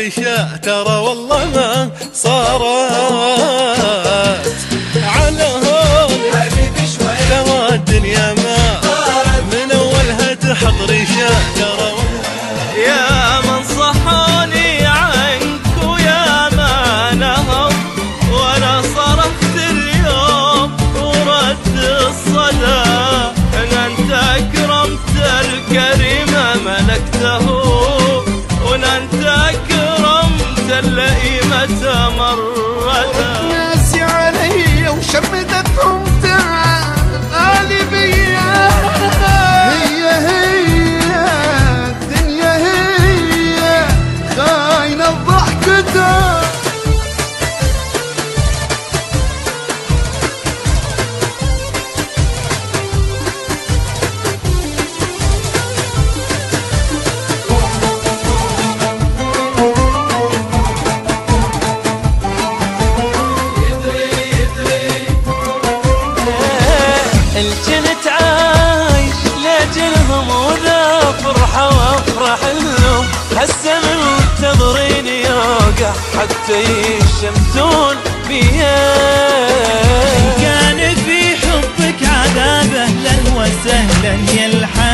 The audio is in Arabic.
ريشة ترى والله ما صارت على هون حبيبي شوي ترى الدنيا ما من اولها تحط ريشة ترى يا من صحوني عنك ويا ما نهض وانا صرخت اليوم ورد الصدى ان انت اكرمت الكريم ملكته وان انت اكرمت اللئيمة مرته. ناسي علي وشمدتهم تعالي بيا هي الدنيا هي خاينة ضحكتها. الجنت عايش لاجلهم وذا فرحة وافرح لهم هسه منتظرين يوقع حتى يشمتون بيا. إن كان في حبك عذاب أهلا وسهلا يا الحبيب